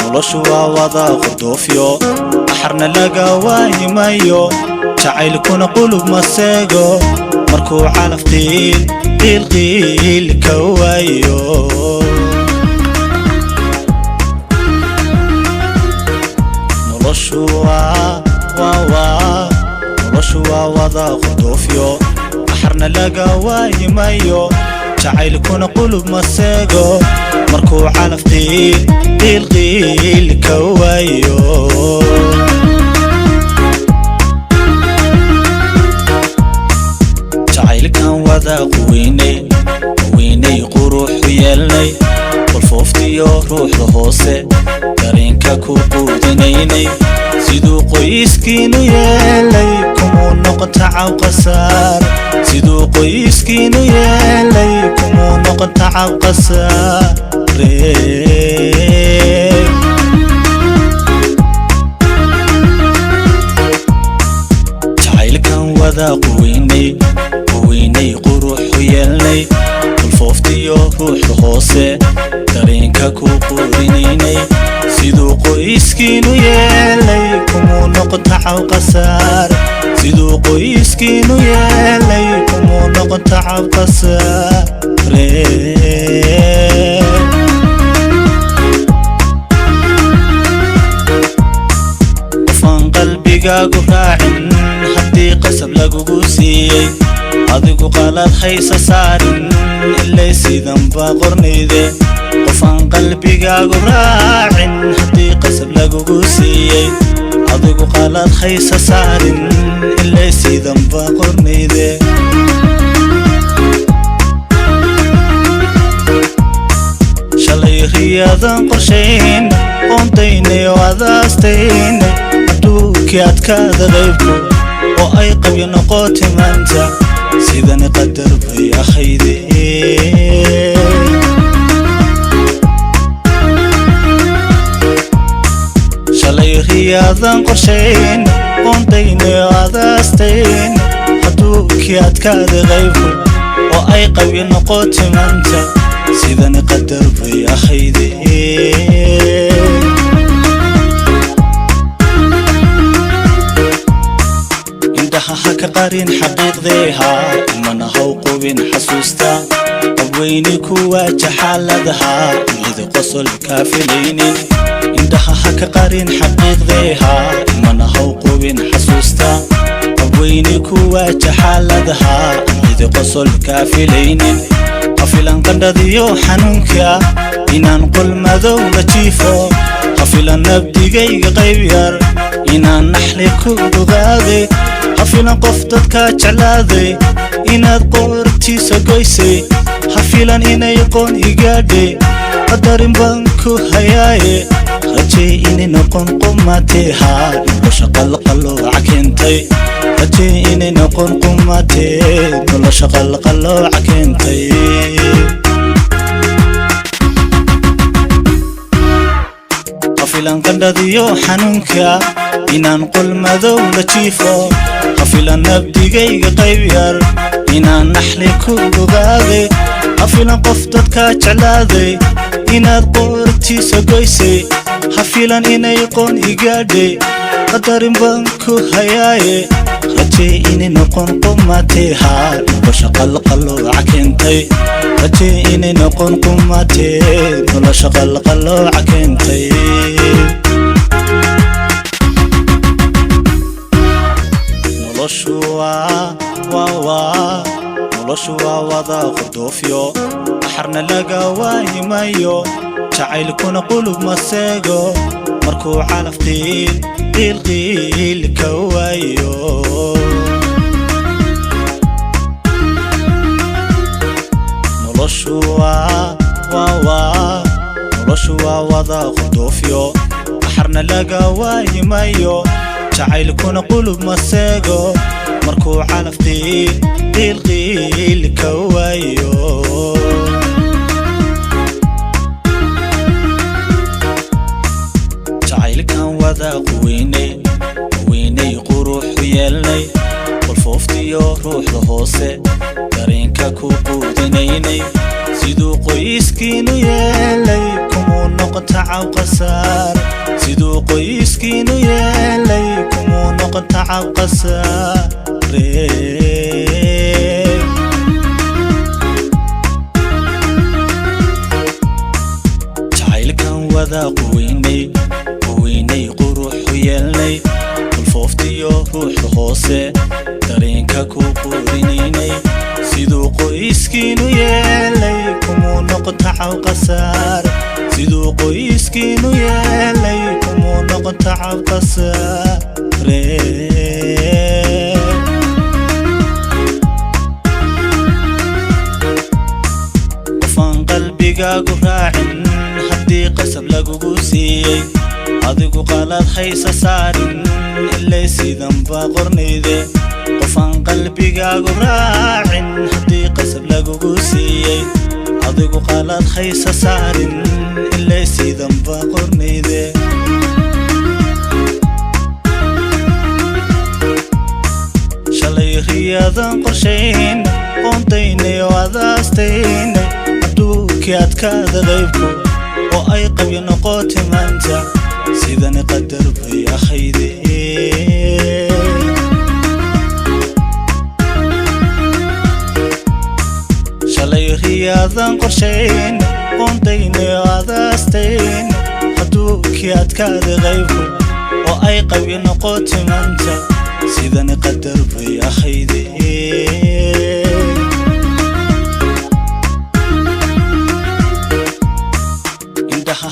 noloshuwa wada qudofyo axarna laga waayimayo jacaylkuna qulub maseego markuu calaf qiil ka waayo noloshuwa wada qudofyo axarna laga waayimayo jacaylkuna qulub maseego markuu calaf qiil ka waayo jacaylkan wada quweynay quruxu yeelnay qolfooftiyo ruuxda hoose dareenka ku quudinaynay siduu qoyskiinu yeelay kumuu noqon tacaw qasaar siduu qoyskiinu yeelay kumuu noqon tacaw qasaare jacaylkan wada quweynay quruxu yeelnay qolfooftiyo ruuxda hoose dareenka ku quudinaynay siduu qoyskiinu yeelay kumuu noqon tacaw qasaar siduu qoyskiinu yeelay kumuu noqon tacaw qasaare qofaan qalbigaagu raacin haddii qasab lagugu siiyey adigu qalad haysa saarin ilay sidanba qornayde qofaan qalbigaagu raacin haddii qasab lagugu siiyey adigu qalad haysa saarin ilay sidanba qornayde shalay riyaadan qorshayn oondaynay oo adaastaynay adduunkii adkaada qaybku oo ay qabyo noqotay maanta sidani qadar bay akhayde shalay riyaadan qorshayn oondaynay oo adaastayn adduunkii adkaada qaybku oo ay qabyo noqotay maanta sidani qadar bay akhayde indhaha ha ka qarin xaqiiqdeeha mana haw qubin xasuusta qabweyni ku waaja xaaladaha mid qosol kaa filaynin indhaha ha ka qarin xaqiiqdeeha mana haw qubin xasuusta qabweyni ku waaja xaaladaha mid qosol kaa filaynin hafilan qandhadiyo xanuunka inaan qol madow la jiifo hafilan nabdigayga qayb yar inaan naxli ku ogaade hafilan qof dadka jeclaaday inaad qortiisa goysay hafilan inay qoon igaadhe qadarin baan ku hayaaye rajay inay noqon qumateha nolosha qalqalooca keentay rajay inay noqon qumatee nolosha qalqalooca keentay hafilan qandhadiyo xanuunka inaan qol madow la jiifo hafilan nabdigayga qayb yar inaan naxli ku ogaade hafilan qof dadka jeclaaday inaad qortiisa goysay hafilan inay qoon igaadhe qadarin baan ku hayaaye rajay inay noqon qumateha nolosha qalqalooca keentay rajay inay noqon qumatee nolosha qalqalooca keentay noloshuwa wada qudofyo axarna laga waayimayo jacaylkuna qulub maseego markuu calaf qiil ka waayo noloshuwa wada qudofyo axarna laga waayimayo jacaylkuna qulub maseego markuu calaf qiil ka waayo jacaylkan wada quweynay quruxu yeelnay qolfooftiyo ruuxda hoose dareenka ku quudinaynay siduu qoyskiinu yeelay kumuu noqon tacab qasaar siduu qoyskiinu yeelay kumuu noqon tacab qasaare jacaylkan wada quweynay quruxu yeelnay kulfooftiyo ruuxu hoose dareenka ku quurinaynay siduu qoyskiinu yeelay kumuu noqon tacab qasaar siduu qoyskiinu yeelay kumuu noqon tacab qasaare qofaan qalbigaagu raacin haddii qasab lagugu siiyey adigu qalad haysa saarin ilay sidanba qornayde qofaan qalbigaagu raacin haddii qasab lagugu siiyey adigu qalad haysa saarin ilay sidanba qornayde shalay riyadan qorshayn qoontaynay oo adaastaynay adduunkii adkaada qaybku oo ay qabyo noqotay maanta sidani qadar bay ahayde shalay riyaadan qorshayn qoontaynay oo adaastayn adduunkii adkaada qaybku oo ay qabyo noqotay maanta sidani qadar bay ahayde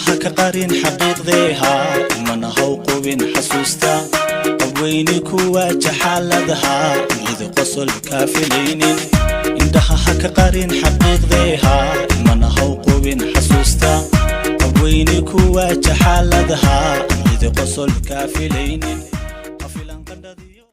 haka qarin xaqiiqdeeha mana haw qubin xasuusta qabweyni ku waaja xaaladaha mid qosol ka filaynin indhaha haka qarin xaqiiqdeeha mana haw qubin xasuusta qabweyni ku waaja xaaladaha mid qosol ka filaynin